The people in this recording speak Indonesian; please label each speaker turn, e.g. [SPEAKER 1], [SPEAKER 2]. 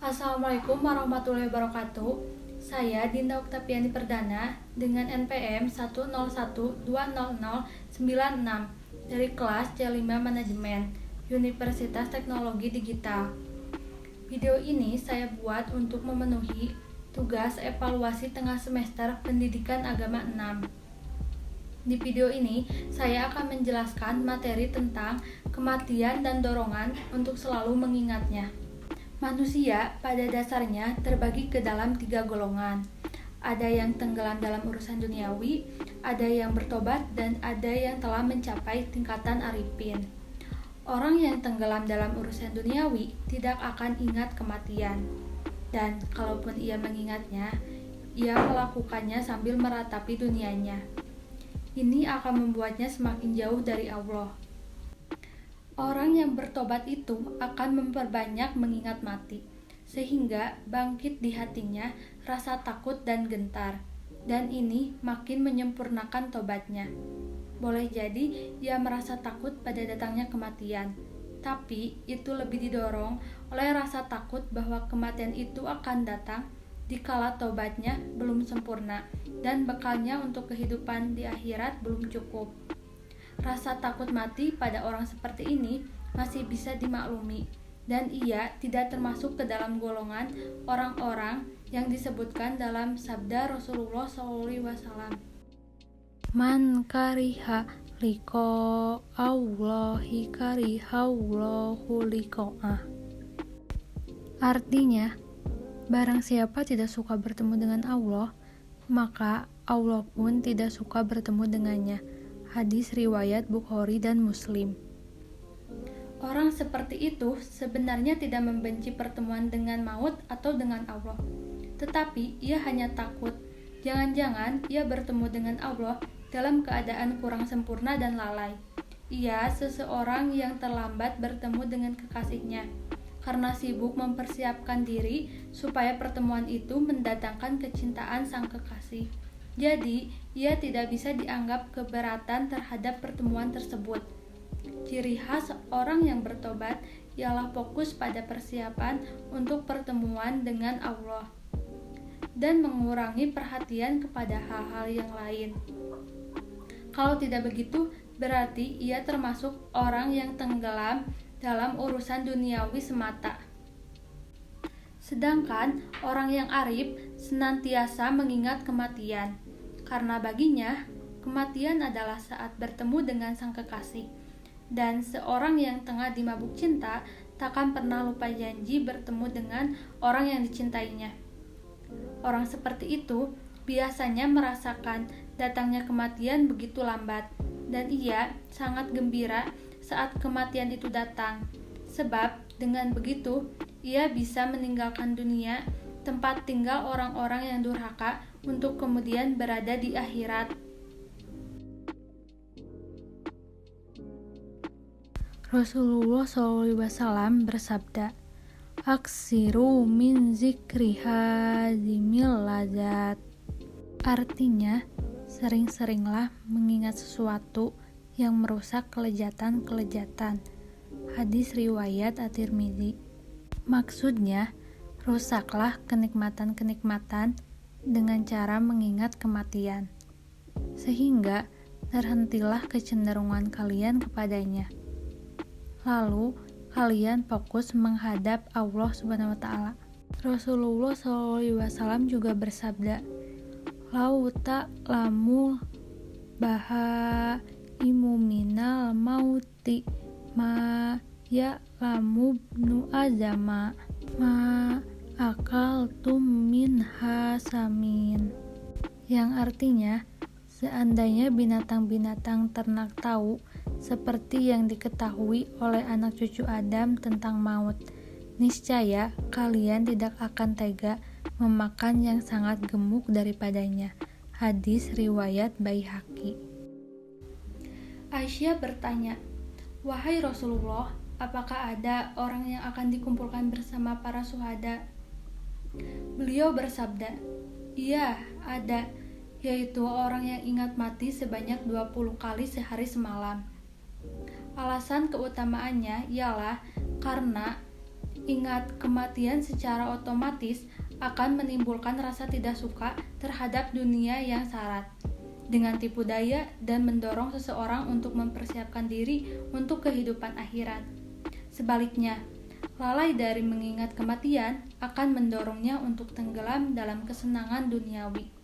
[SPEAKER 1] Assalamualaikum warahmatullahi wabarakatuh. Saya Dinda Oktaviani Perdana dengan NPM 101200096 dari kelas C5 Manajemen Universitas Teknologi Digital. Video ini saya buat untuk memenuhi tugas evaluasi tengah semester Pendidikan Agama 6. Di video ini, saya akan menjelaskan materi tentang kematian dan dorongan untuk selalu mengingatnya. Manusia pada dasarnya terbagi ke dalam 3 golongan. Ada yang tenggelam dalam urusan duniawi, ada yang bertobat, dan ada yang telah mencapai tingkatan arifin. Orang yang tenggelam dalam urusan duniawi tidak akan ingat kematian. Dan kalaupun ia mengingatnya, ia melakukannya sambil meratapi dunianya. Ini akan membuatnya semakin jauh dari Allah. Orang yang bertobat itu akan memperbanyak mengingat mati, sehingga bangkit di hatinya rasa takut dan gentar, dan ini makin menyempurnakan tobatnya. Boleh jadi ia merasa takut pada datangnya kematian, tapi itu lebih didorong oleh rasa takut bahwa kematian itu akan datang dikala tobatnya belum sempurna dan bekalnya untuk kehidupan di akhirat belum cukup. Rasa takut mati pada orang seperti ini masih bisa dimaklumi, dan ia tidak termasuk ke dalam golongan orang-orang yang disebutkan dalam sabda Rasulullah SAW. Man kariha liqa Allahi karihaulahu liqa'ah. Artinya, barang siapa tidak suka bertemu dengan Allah, maka Allah pun tidak suka bertemu dengannya. Hadis riwayat Bukhari dan Muslim. Orang seperti itu sebenarnya tidak membenci pertemuan dengan maut atau dengan Allah, tetapi ia hanya takut jangan-jangan ia bertemu dengan Allah dalam keadaan kurang sempurna dan lalai. Ia seseorang yang terlambat bertemu dengan kekasihnya karena sibuk mempersiapkan diri supaya pertemuan itu mendatangkan kecintaan sang kekasih. Jadi, ia tidak bisa dianggap keberatan terhadap pertemuan tersebut. Ciri khas orang yang bertobat ialah fokus pada persiapan untuk pertemuan dengan Allah dan mengurangi perhatian kepada hal-hal yang lain. Kalau tidak begitu, berarti ia termasuk orang yang tenggelam dalam urusan duniawi semata. Sedangkan orang yang arif senantiasa mengingat kematian, karena baginya kematian adalah saat bertemu dengan sang kekasih, dan seorang yang tengah dimabuk cinta takkan pernah lupa janji bertemu dengan orang yang dicintainya. Orang seperti itu biasanya merasakan datangnya kematian begitu lambat, dan ia sangat gembira saat kematian itu datang, sebab dengan begitu ia bisa meninggalkan dunia, tempat tinggal orang-orang yang durhaka, untuk kemudian berada di akhirat. Rasulullah SAW bersabda, "Aksiru min zikri hazimil lazat." Artinya, sering-seringlah mengingat sesuatu yang merusak kelezatan-kelezatan. Hadis riwayat At-Tirmidzi. Maksudnya, rusaklah kenikmatan-kenikmatan dengan cara mengingat kematian, sehingga terhentilah kecenderungan kalian kepadanya. Lalu, kalian fokus menghadap Allah SWT. Rasulullah SAW juga bersabda, "Lau ta'lamu bahaimu minal mauti ma ya'lamu ibnu azama ma akaltum minha samin." Yang artinya, seandainya binatang-binatang ternak tahu seperti yang diketahui oleh anak cucu Adam tentang maut, niscaya kalian tidak akan tega memakan yang sangat gemuk daripadanya. Hadis riwayat Baihaqi. Aisyah bertanya, "Wahai Rasulullah, apakah ada orang yang akan dikumpulkan bersama para syuhada?" Beliau bersabda, "Iya, ada, yaitu orang yang ingat mati sebanyak 20 kali sehari semalam." Alasan keutamaannya ialah karena Ingat, kematian secara otomatis akan menimbulkan rasa tidak suka terhadap dunia yang syarat, dengan tipu daya dan mendorong seseorang untuk mempersiapkan diri untuk kehidupan akhirat. Sebaliknya, lalai dari mengingat kematian akan mendorongnya untuk tenggelam dalam kesenangan duniawi.